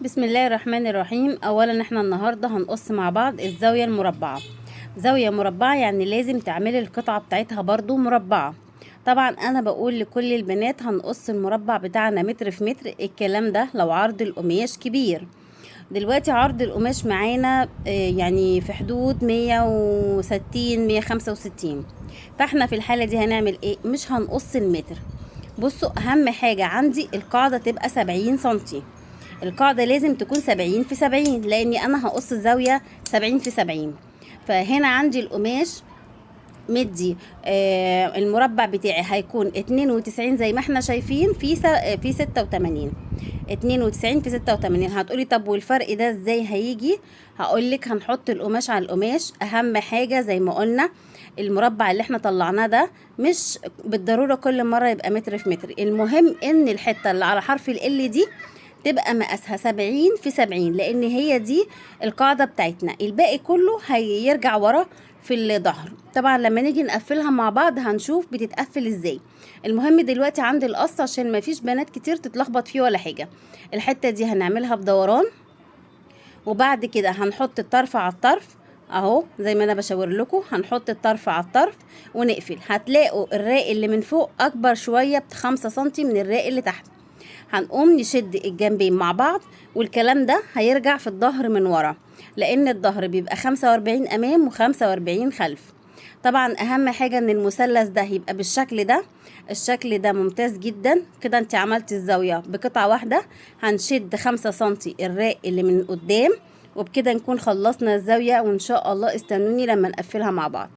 بسم الله الرحمن الرحيم. اولا احنا النهارده هنقص مع بعض الزاويه المربعه. زاويه مربعه يعني لازم تعملي القطعه بتاعتها برضو مربعه. طبعا انا بقول لكل البنات هنقص المربع بتاعنا متر في متر. الكلام ده لو عرض القماش كبير. دلوقتي عرض القماش معانا يعني في حدود 160 165. فاحنا في الحاله دي هنعمل ايه؟ مش هنقص المتر. بصوا، اهم حاجه عندي القاعده تبقى 70 سنتي. القاعدة لازم تكون 70 في 70، لاني انا هقص الزاوية 70 في 70. فهنا عندي القماش مدي المربع بتاعي هيكون 92 زي ما احنا شايفين في 86. 92 في 86. هتقولي طب والفرق ده ازاي هيجي؟ هقولك هنحط القماش على القماش. اهم حاجة زي ما قلنا المربع اللي احنا طلعناه ده مش بالضرورة كل مرة يبقى متر في متر. المهم ان الحتة اللي على حرف ال دي تبقى مقاسها 70 في 70، لان هي دي القاعدة بتاعتنا. الباقي كله هيرجع ورا في الظهر. طبعا لما نيجي نقفلها مع بعض هنشوف بتتقفل ازاي. المهم دلوقتي عندي القص عشان ما فيش بنات كتير تتلخبط فيه ولا حاجة. الحتة دي هنعملها بدوران، وبعد كده هنحط الطرف على الطرف اهو زي ما انا بشاور لكم. هنحط الطرف على الطرف ونقفل. هتلاقوا الراق اللي من فوق اكبر شوية ب5 سنتي من الراق اللي تحت. هنقوم نشد الجنبين مع بعض، والكلام ده هيرجع في الظهر من ورا، لان الظهر بيبقى 45 امام و45 خلف. طبعا اهم حاجة ان المثلث ده يبقى بالشكل ده. الشكل ده ممتاز جدا. كده انت عملت الزاوية بقطعة واحدة. هنشد 5 سنتي الراق اللي من قدام، وبكده نكون خلصنا الزاوية. وان شاء الله استنوني لما نقفلها مع بعض.